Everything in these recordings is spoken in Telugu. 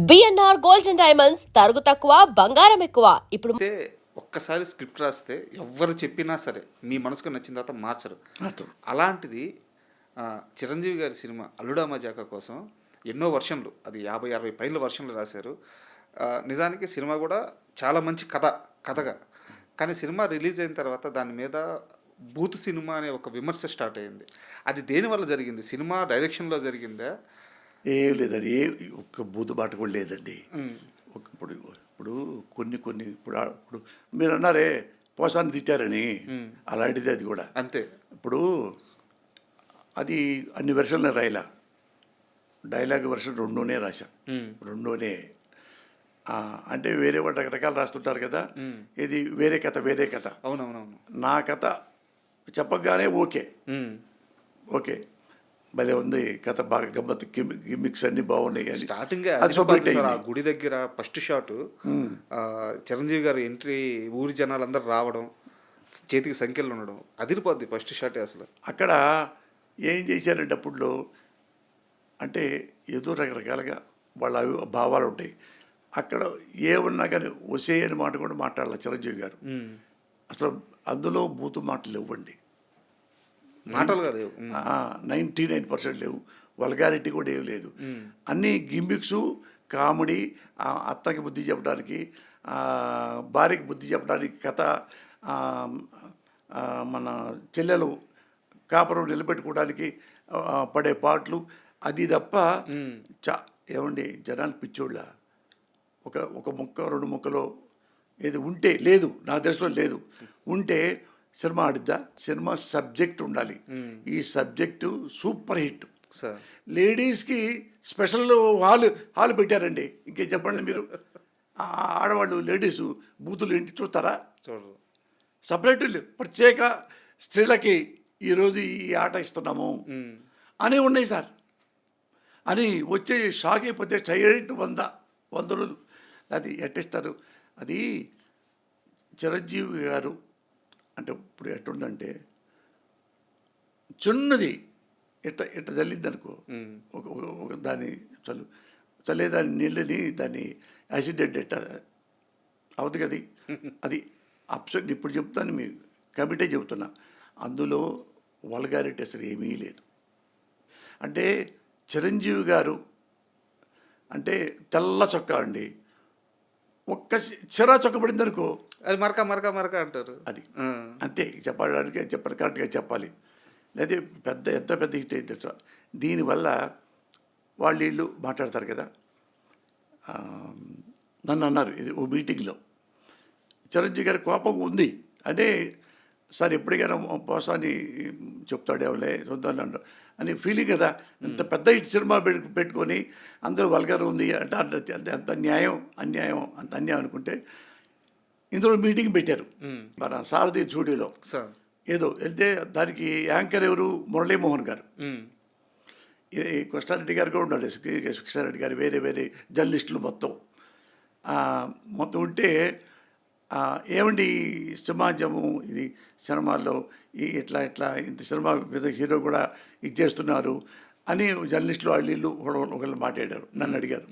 బిఎన్ఆర్ గోల్డ్ అండ్ డైమండ్స్ తరుగు తక్కువ బంగారం ఎక్కువ. ఇప్పుడు అయితే ఒక్కసారి స్క్రిప్ట్ రాస్తే ఎవ్వరు చెప్పినా సరే మీ మనసుకు నచ్చిన తర్వాత మార్చరు. అలాంటిది చిరంజీవి గారి సినిమా అల్లుడా మజాకా కోసం ఎన్నో వర్షన్లు, అది 50-60 పైన వర్షన్లు రాశారు. నిజానికి సినిమా కూడా చాలా మంచి కథగా, కానీ సినిమా రిలీజ్ అయిన తర్వాత దాని మీద బూత్ సినిమా అనే ఒక విమర్శ స్టార్ట్ అయింది. అది దేనివల్ల జరిగింది? సినిమా డైరెక్షన్లో జరిగిందా? ఏం లేదండి, ఒక్క బూతు బాట కూడా లేదండి. ఇప్పుడు ఇప్పుడు కొన్ని ఇప్పుడు మీరు అన్నారే పోసాన్ని తిట్టారని, అలాంటిది అది కూడా అంతే. ఇప్పుడు అది అన్ని వెర్షన్లు రాయలా, డైలాగ్ వెర్షన్ రెండునే రాశా, రెండునే. అంటే వేరే వాళ్ళు రకరకాలు రాస్తుంటారు కదా, ఇది వేరే కథ. అవునవునవును. నా కథ చెప్పగానే ఓకే భలే ఉంది కథ, బాగా గమ్మత్తు, గిమ్మిక్స్ అన్ని బాగున్నాయి అని స్టార్టింగ్ అది సూపర్ హిట్. ఆ గుడి దగ్గర ఫస్ట్ షాట్ చిరంజీవి గారు ఎంట్రీ, ఊరి జనాలందరూ రావడం, చేతికి సంఖ్యలు ఉండడం, అదిరిపోద్ది ఫస్ట్ షాటే. అసలు అక్కడ ఏం చేశారంటే అప్పుడులో అంటే ఏదో రకరకాలుగా వాళ్ళ భావాలు ఉంటాయి. అక్కడ ఏమన్నా కానీ ఒసే అని మాట కూడా మాట్లాడాలి చిరంజీవి గారు. అసలు అందులో బూతు మాటలు ఇవ్వండి, మాటలుగా లేవు, 99% లేవు. వల్గారిటీ కూడా ఏం లేదు. అన్నీ గిమ్మిక్స్, కామెడీ, అత్తకి బుద్ధి చెప్పడానికి, భార్యకి బుద్ధి చెప్పడానికి కథ, మన చెల్లెలు కాపురం నిలబెట్టుకోవడానికి పడే పాటలు, అది తప్ప ఏమండి జనాలు పిచ్చోళ్ళ ఒక ముక్క రెండు ముక్కలో ఏది ఉంటే లేదు, నా దృష్టిలో లేదు. ఉంటే సినిమా ఆడిద్దా? సినిమా సబ్జెక్ట్ ఉండాలి. ఈ సబ్జెక్టు సూపర్ హిట్. లేడీస్కి స్పెషల్ హాల్ పెట్టారండి. ఇంకేం చెప్పండి మీరు. ఆడవాళ్ళు లేడీసు బూతులు ఇంటి చూస్తారా? చూడరు. సపరేట్ ప్రత్యేక స్త్రీలకి ఈరోజు ఈ ఆట ఇస్తున్నాము అని ఉన్నాయి సార్ అని వచ్చే షాక్ అయిపోతే స్ట్రైట్ 100 రోజులు అది ఎట్టిస్తారు. అది చిరంజీవి గారు అంటే ఇప్పుడు ఎట్టుందంటే చిన్నది ఇట్ట చల్లిద్ది అనుకో, ఒక దాన్ని చల్లే దాని నీళ్ళని దాన్ని యాసిడ్ ఎట్ట అవుతుంది కదా, అది అప్సెట్. ఇప్పుడు చెప్తాను, మీ కమిటీ చెబుతున్నా, అందులో వల్గారిటీ అసలు ఏమీ లేదు. అంటే చిరంజీవి గారు అంటే తెల్ల చొక్కా అండి, ఒక్క చిరా చొక్క పడింది అనుకో అది మరక అంటారు. అది అంతే. చెప్పాలి కరెక్ట్గా చెప్పాలి. లేదా ఎంత పెద్ద హిట్ అయితే దీనివల్ల వాళ్ళు వీళ్ళు మాట్లాడతారు కదా. నన్ను అన్నారు ఇది ఓ మీటింగ్లో, చిరంజీవి గారి కోపం ఉంది అంటే సార్ ఎప్పటికైనా పోసాని చెప్తాడేవలే చూద్దాం అంటారు అని ఫీలింగ్ కదా. ఇంత పెద్ద హిట్ సినిమా పెట్టుకొని అందరూ వల్గర్ ఉంది అంటే అంత అన్యాయం అనుకుంటే ఇందులో మీటింగ్ పెట్టారు మన సారథి స్టూడియోలో. ఏదో వెళ్తే దానికి యాంకర్ ఎవరు? మురళీమోహన్ గారు, కృష్ణారెడ్డి గారు కూడా ఉన్నాడు, కృష్ణారెడ్డి గారు, వేరే జర్నలిస్టులు మొత్తం ఉంటే ఏమండి సమాజము ఇది సినిమాల్లో ఇట్లా ఇంత సినిమా మీద హీరో కూడా ఇది చేస్తున్నారు అని జర్నలిస్టులు వాళ్ళు ఒకళ్ళు మాట్లాడారు. నన్ను అడిగారు,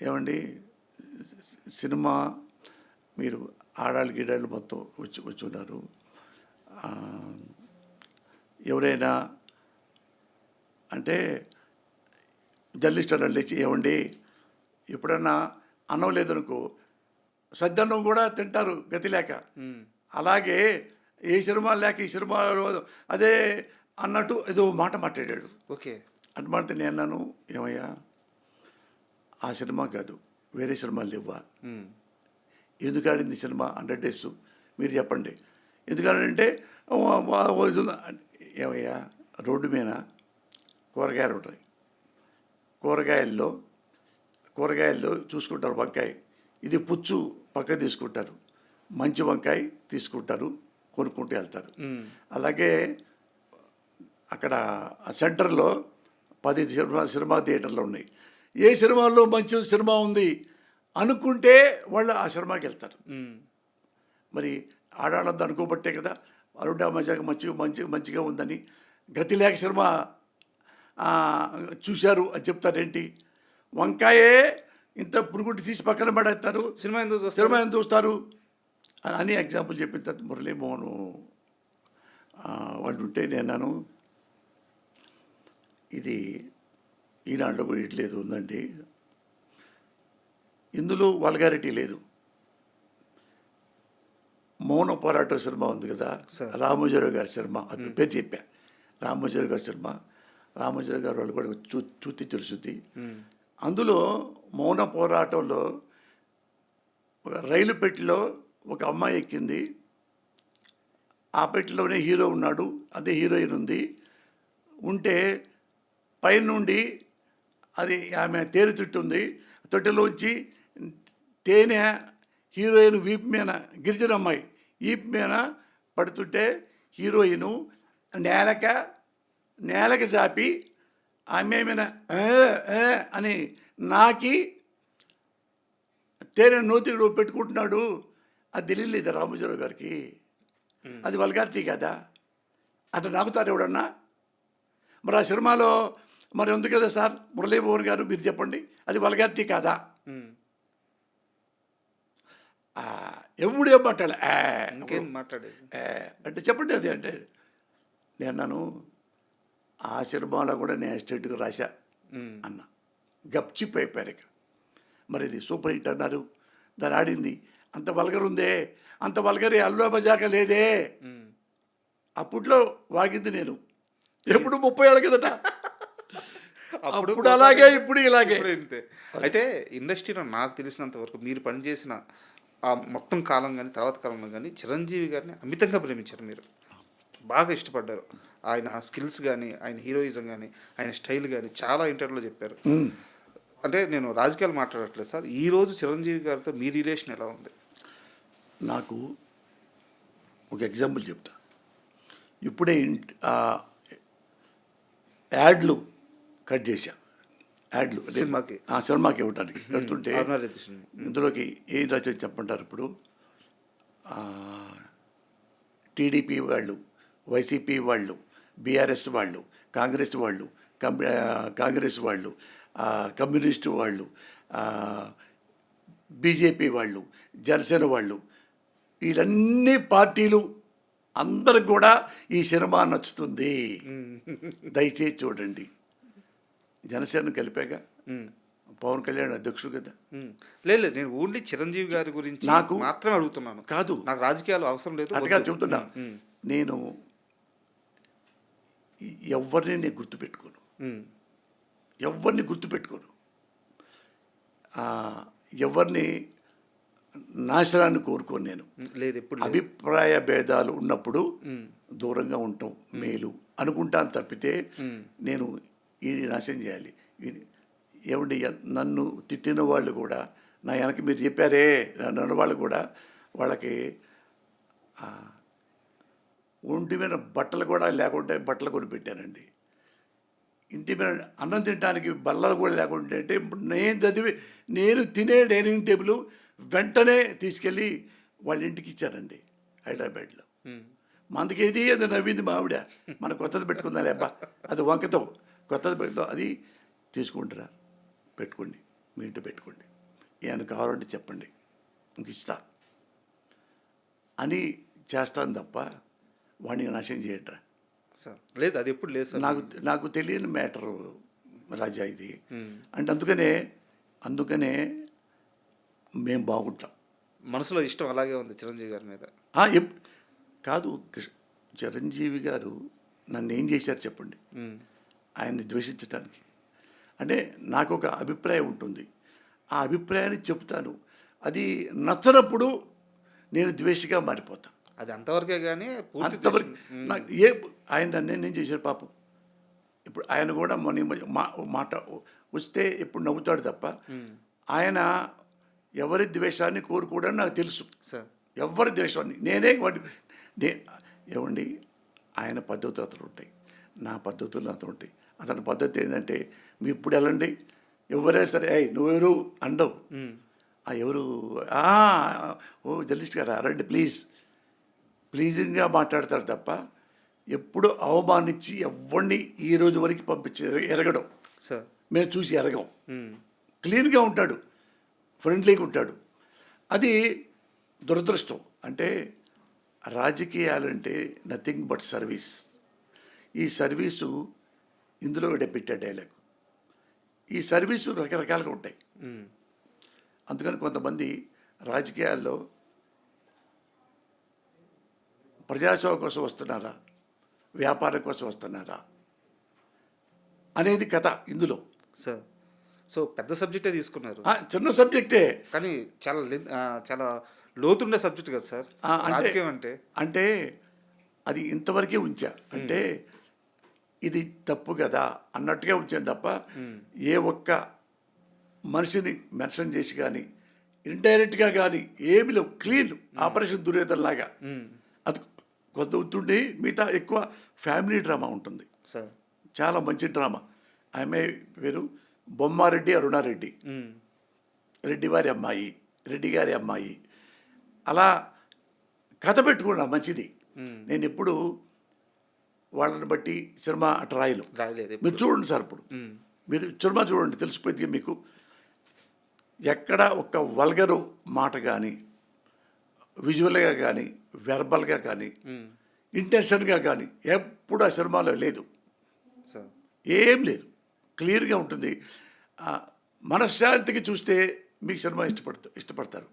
ఏమండి సినిమా మీరు ఆడాళ్ళు గీడాళ్ళు మొత్తం వచ్చి ఉన్నారు, ఎవరైనా అంటే జర్నలిస్ట్ అన్న లేచి ఏమండి ఎప్పుడన్నా అన్నం లేదనుకో సద్దన్నం కూడా తింటారు గతి లేక, అలాగే ఏ సినిమా లేక ఈ సినిమాలో అదే అన్నట్టు ఏదో మాట మాట్లాడాడు. ఓకే అటు మాడితే నేను అన్నాను, ఏమయ్యా ఆ సినిమా కాదు వేరే సినిమాలు లేవా? ఎందుకు ఆడింది సినిమా 100 days మీరు చెప్పండి. ఎందుకంటే ఏమయ్యా రోడ్డు మీద కూరగాయలు ఉంటాయి, కూరగాయల్లో చూసుకుంటారు వంకాయ, ఇది పుచ్చు పక్క తీసుకుంటారు, మంచి వంకాయ తీసుకుంటారు, కొనుక్కుంటూ వెళ్తారు. అలాగే అక్కడ సెంటర్లో 10 సినిమా థియేటర్లు ఉన్నాయి. ఏ సినిమాల్లో మంచి సినిమా ఉంది అనుకుంటే వాళ్ళు ఆ సినిమాకి వెళ్తారు. మరి ఆడాళ్ళంతా అనుకోబట్టే కదా అరుడా మజాగా మంచిగా ఉందని గతి లేక సినిమా చూశారు అని చెప్తారేంటి? వంకాయే ఇంత పురుగుటి తీసి పక్కన పడేస్తారు, సినిమా ఎందుకు చూస్తారు? సినిమా ఎందుకు చూస్తారు అని ఎగ్జాంపుల్ చెప్పిన తర్వాత మురళీమోహన్ వాళ్ళు ఉంటే నేను ఇది ఈనాడులో కూడా ఇట్లేదు ఉందండి, ఇందులో వల్గారిటీ లేదు. మౌన పోరాటం సినిమా ఉంది కదా, రామోజీరావు గారి సినిమా, అది పేరు చెప్పా, రామోజీరావు గారి సినిమా. రామోజీరావు గారు వాళ్ళు కూడా చూతి తెలుసుద్ది. అందులో మౌన పోరాటంలో ఒక రైలు పెట్టెలో ఒక అమ్మాయి ఎక్కింది, ఆ పెట్టెలోనే హీరో ఉన్నాడు, అదే హీరోయిన్ ఉంది. ఉంటే పైనుండి అది ఆమె తేనె తుట్టు ఉంది, తొట్టెలోంచి తేనె హీరోయిన్ వీపు మీద, గిరిజన అమ్మాయి వీపు మీద పడుతుంటే హీరోయిను నేలకి చాపి ఆమె మీద అని నాకి తేనె నోతిలో పెట్టుకుంటున్నాడు. అది తెలియలేదు రామోజీరావు గారికి. అది వల్గారిటీ కదా, అట్లా నాకుతారు ఎవడన్నా? మరి ఆ సినిమాలో మరి ఉంది కదా సార్ మురళీమోహన్ గారు, మీరు చెప్పండి, అది వల్గారిటీ కాదా? ఎవడేం మాట్లాడేది అంటే చెప్పండి. అది అంటే నేను ఆ సినిమాలో కూడా నేను ఎస్టేట్గా రాశా అన్న, గప్చిప్ అయిపోయారు. మరి ఇది సూపర్ హిట్ అన్నారు, దాన్ని ఆడింది. అంత వల్గర్ ఉందే, అంత వల్గరి అల్లు మజాక లేదే. అప్పట్లో వాగింది నేను, ఎప్పుడు 30 ఏళ్ళ కిందట. అప్పుడు అలాగే, ఇప్పుడు ఇలాగే. ఇంతే. అయితే ఇండస్ట్రీలో నాకు తెలిసినంత వరకు మీరు పనిచేసిన ఆ మొత్తం కాలం కానీ తర్వాత కాలంలో కానీ చిరంజీవి గారిని అమితంగా ప్రేమించారు, మీరు బాగా ఇష్టపడ్డారు. ఆయన స్కిల్స్ కానీ, ఆయన హీరోయిజం కానీ, ఆయన స్టైల్ కానీ చాలా ఇంటర్వ్యూలో చెప్పారు. అంటే నేను రాజకీయాలు మాట్లాడట్లేదు సార్, ఈరోజు చిరంజీవి గారితో మీ రిలేషన్ ఎలా ఉంది? నాకు ఒక ఎగ్జాంపుల్ చెప్తా. ఇప్పుడే యాడ్లు కట్ చేశా, యాడ్లు సినిమాకి ఇవ్వడానికి కడుతుంటే ఇందులోకి ఏం రచన చెప్పంటారు. ఇప్పుడు టీడీపీ వాళ్ళు, వైసీపీ వాళ్ళు, బీఆర్ఎస్ వాళ్ళు, కాంగ్రెస్ వాళ్ళు, కమ్యూనిస్టు వాళ్ళు, బీజేపీ వాళ్ళు, జనసేన వాళ్ళు, వీళ్ళన్ని పార్టీలు అందరికి కూడా ఈ సినిమా నచ్చుతుంది, దయచేసి చూడండి. జనసేన కలిపాక పవన్ కళ్యాణ్ అధ్యక్షుడు కదా. లేదు, నేను ఓన్లీ చిరంజీవి గారి గురించి నాకు మాత్రమే అడుగుతున్నాను. కాదు, నాకు రాజకీయాలు అవసరం లేదు, అటుగా చెబుతున్నా. నేను ఎవరిని గుర్తుపెట్టుకోను, ఎవరిని గుర్తుపెట్టుకోను, ఎవరిని నాశనాన్ని కోరుకోను. నేను లేదు, ఎప్పుడు అభిప్రాయ భేదాలు ఉన్నప్పుడు దూరంగా ఉంటాం మేలు అనుకుంటాను తప్పితే నేను ఈ నాశనం చేయాలి. ఏమండి, నన్ను తిట్టిన వాళ్ళు కూడా, నా వెనక మీరు చెప్పారే నన్ను వాళ్ళు కూడా, వాళ్ళకి ఒంటి మీద బట్టలు కూడా లేకుంటే బట్టలు కొనిపెట్టానండి. ఇంటి మీద అన్నం తినడానికి బల్లలు కూడా లేకుంటే అంటే నేను తినే డైనింగ్ టేబుల్ వెంటనే తీసుకెళ్ళి వాళ్ళ ఇంటికి ఇచ్చానండి హైదరాబాద్లో. మందుకేది అది నవ్వింది మావిడ, మన కొత్తది పెట్టుకుందా లేబ్బా, అది వంకతో కొత్తది పెడతాం, అది తీసుకుంటారా, పెట్టుకోండి, మీ ఇంటి పెట్టుకోండి, ఏమైనా కావాలంటే చెప్పండి, ఇంక ఇస్తా అని చేస్తాను తప్ప వాడిని నాశనం చేయట్రా సార్. లేదు, అది ఎప్పుడు లేదు సార్. నాకు తెలియని మ్యాటరు రాజా ఇది. అంటే అందుకనే మేము బాగుంటాం. మనసులో ఇష్టం అలాగే ఉంది చిరంజీవి గారి మీద. కాదు, చిరంజీవి గారు నన్ను ఏం చేశారు చెప్పండి ఆయన్ని ద్వేషించడానికి? అంటే నాకు ఒక అభిప్రాయం ఉంటుంది, ఆ అభిప్రాయాన్ని చెప్తాను, అది నచ్చనప్పుడు నేను ద్వేషిగా మారిపోతాను. అది అంతవరకే కానీ అంతవరకు నాకు ఆయన నన్నేం చేశారు పాపం. ఇప్పుడు ఆయన కూడా మాట వస్తే ఎప్పుడు నవ్వుతాడు తప్ప ఆయన ఎవరి ద్వేషాన్ని కోరుకోవడానికి నాకు తెలుసు సార్. ఎవరి ద్వేషాన్ని ఏమండి, ఆయన పద్ధతులు అతను ఉంటాయి, నా పద్ధతులు అతను ఉంటాయి. అతని పద్ధతి ఏంటంటే, మీరు ఇప్పుడు వెళ్ళండి, ఎవరైనా సరే నువ్వెవరు అండవు, ఎవరు ఓ జర్నలిస్ట్ గారా రండి ప్లీజ్గా మాట్లాడతారు తప్ప ఎప్పుడు అవమానించి ఎవరిని ఈ రోజు వరకు పంపించి ఎరగడం సార్ మేము చూసి ఎరగం. మ్మ్. క్లీన్గా ఉంటాడు, ఫ్రెండ్లీగా ఉంటాడు. అది దురదృష్టం. అంటే రాజకీయాలంటే నథింగ్ బట్ సర్వీస్. ఈ సర్వీసు ఇందులో పెట్టే డైలాగ్. ఈ సర్వీసు రకరకాలుగా ఉంటాయి. మ్మ్. అందుకని కొంతమంది రాజకీయాల్లో ప్రజాసేవ కోసం వస్తున్నారా, వ్యాపారం కోసం వస్తున్నారా అనేది కథ ఇందులో. సార్ సో పెద్ద సబ్జెక్టే తీసుకున్నారు, చిన్న సబ్జెక్టే. కానీ చాలా చాలా లోతుండే సబ్జెక్ట్ కదా సార్ రాజకీయం అంటే. అంటే అది ఇంతవరకే ఉంచా. అంటే ఇది తప్పు కదా అన్నట్టుగా ఉంచాను తప్ప ఏ ఒక్క మనిషిని మెన్షన్ చేసి కానీ ఇండైరెక్ట్గా కానీ ఏమి లేవు. క్లీన్ ఆపరేషన్ దుర్యోధనలాగా అది కొంత ఉంటుండి. మిగతా ఎక్కువ ఫ్యామిలీ డ్రామా ఉంటుంది. సార్ చాలా మంచి డ్రామా. ఆమె పేరు బొమ్మారెడ్డి అరుణారెడ్డి, రెడ్డి వారి అమ్మాయి, రెడ్డి గారి అమ్మాయి. అలా కథ పెట్టుకున్నా మంచిది. నేను ఎప్పుడు వాళ్ళని బట్టి సినిమా అటు రాయలు. రాయలేదు మీరు చూడండి సార్, ఇప్పుడు మీరు సినిమా చూడండి, తెలిసిపోయింది మీకు. ఎక్కడ ఒక వల్గరు మాట కానీ, విజువల్గా కానీ, వెర్బల్గా కానీ, ఇంటెన్షన్గా కానీ ఎప్పుడు ఆ సినిమాలో లేదు. సార్ ఏం లేదు, క్లియర్గా ఉంటుంది. మనశ్శాంతికి చూస్తే మీకు సినిమా ఇష్టపడతారు.